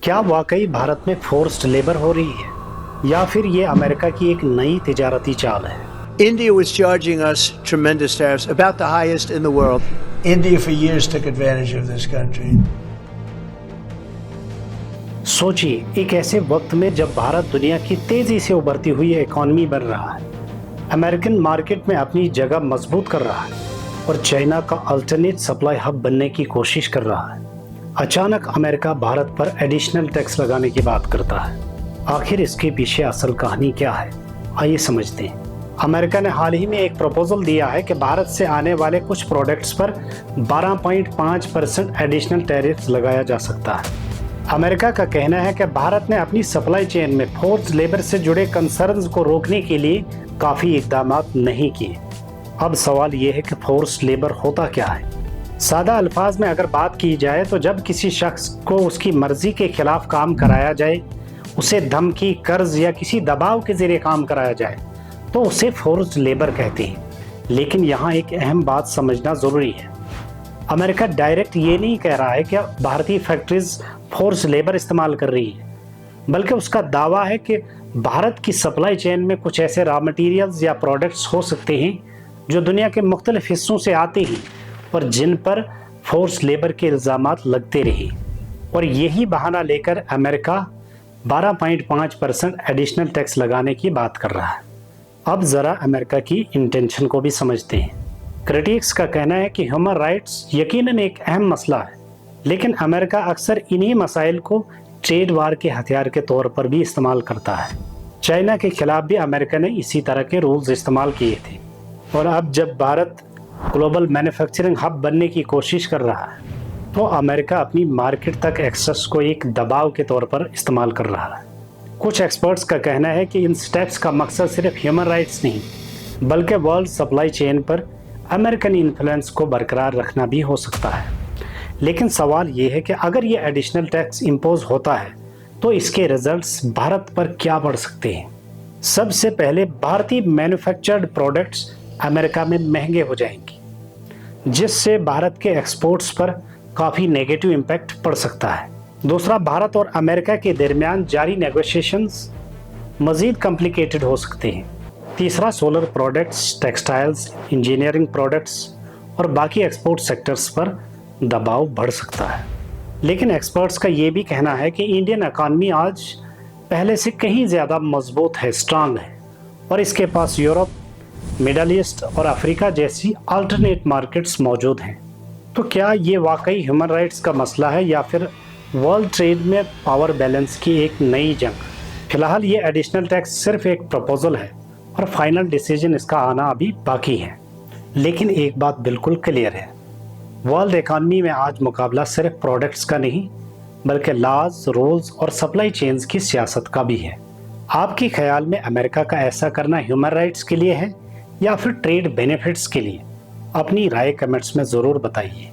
क्या वाकई भारत में फोर्स्ड लेबर हो रही है या फिर ये अमेरिका की एक नई तिजारती चाल है? India was charging us tremendous tariffs, about the highest in the world. India for years took advantage of this country. सोचिए, एक ऐसे वक्त में जब भारत दुनिया की तेजी से उभरती हुई इकॉनमी बन रहा है, अमेरिकन मार्केट में अपनी जगह मजबूत कर रहा है और चाइना का अल्टरनेट सप्लाई हब बनने की कोशिश कर रहा है, अचानक अमेरिका भारत पर एडिशनल टैक्स लगाने की बात करता है। आखिर इसके पीछे असल कहानी क्या है, आइए समझते हैं। अमेरिका ने हाल ही में एक प्रपोजल दिया है कि भारत से आने वाले कुछ प्रोडक्ट्स पर 12.5% एडिशनल टैरिफ लगाया जा सकता है। अमेरिका का कहना है कि भारत ने अपनी सप्लाई चेन में फोर्स्ड लेबर से जुड़े कंसर्न्स को रोकने के लिए काफ़ी इकदाम नहीं किए। अब सवाल ये है कि फोर्स्ड लेबर होता क्या है। सादा अल्फाज में अगर बात की जाए तो जब किसी शख्स को उसकी मर्जी के खिलाफ काम कराया जाए, उसे धमकी, कर्ज या किसी दबाव के जरिए काम कराया जाए तो उसे फोर्स्ड लेबर कहते हैं। लेकिन यहाँ एक अहम बात समझना ज़रूरी है। अमेरिका डायरेक्ट ये नहीं कह रहा है कि भारतीय फैक्ट्रीज फोर्स्ड लेबर इस्तेमाल कर रही है, बल्कि उसका दावा है कि भारत की सप्लाई चेन में कुछ ऐसे रॉ मटेरियल्स या प्रोडक्ट्स हो सकते हैं जो दुनिया के मुख्तलिफ हिस्सों से आते हैं और जिन पर फोर्स्ड लेबर के इल्ज़ामात लगते रहे, और यही बहाना लेकर अमेरिका 12.5% एडिशनल टैक्स लगाने की बात कर रहा है। अब ज़रा अमेरिका की इंटेंशन को भी समझते हैं। क्रिटिक्स का कहना है कि ह्यूमन राइट्स यकीनन एक अहम मसला है, लेकिन अमेरिका अक्सर इन्हीं मसाइल को ट्रेड वार के हथियार के तौर पर भी इस्तेमाल करता है। चाइना के खिलाफ भी अमेरिका ने इसी तरह के रूल्स इस्तेमाल किए थे, और अब जब भारत ग्लोबल मैन्युफैक्चरिंग हब बनने की कोशिश कर रहा है तो अमेरिका अपनी मार्केट तक एक्सेस को एक दबाव के तौर पर इस्तेमाल कर रहा है। कुछ एक्सपर्ट्स का कहना है कि इन स्टेप्स का मकसद सिर्फ ह्यूमन राइट्स नहीं, बल्कि वर्ल्ड सप्लाई चेन पर अमेरिकन इन्फ्लुएंस को बरकरार रखना भी हो सकता है। लेकिन सवाल ये है कि अगर ये एडिशनल टैक्स इम्पोज होता है तो इसके रिजल्ट्स भारत पर क्या पड़ सकते हैं। सबसे पहले, भारतीय मैन्युफैक्चर्ड प्रोडक्ट्स अमेरिका में महंगे हो जाएंगे, जिससे भारत के एक्सपोर्ट्स पर काफ़ी नेगेटिव इम्पैक्ट पड़ सकता है। दूसरा, भारत और अमेरिका के दरमियान जारी नेगोशिएशंस मज़ीद कॉम्प्लिकेटेड हो सकते हैं। तीसरा, solar products, textiles, engineering products और बाकी एक्सपोर्ट सेक्टर्स पर दबाव बढ़ सकता है। लेकिन एक्सपर्ट्स का ये भी कहना है कि इंडियन इकॉनमी आज पहले से कहीं ज़्यादा मजबूत है, स्ट्रांग है, और इसके पास यूरोप, मिडल ईस्ट और अफ्रीका जैसी अल्टरनेट मार्केट्स मौजूद हैं। तो क्या ये वाकई ह्यूमन राइट्स का मसला है या फिर वर्ल्ड ट्रेड में पावर बैलेंस की एक नई जंग? फिलहाल ये एडिशनल टैक्स सिर्फ एक प्रपोजल है और फाइनल डिसीजन इसका आना अभी बाकी है। लेकिन एक बात बिल्कुल क्लियर है, वर्ल्ड इकॉनमी में आज मुकाबला सिर्फ प्रोडक्ट्स का नहीं, बल्कि लॉज, रूल्स और सप्लाई चेन्स की सियासत का भी है। आपके ख्याल में अमेरिका का ऐसा करना ह्यूमन राइट्स के लिए है या फिर ट्रेड बेनिफिट्स के लिए? अपनी राय कमेंट्स में ज़रूर बताइए।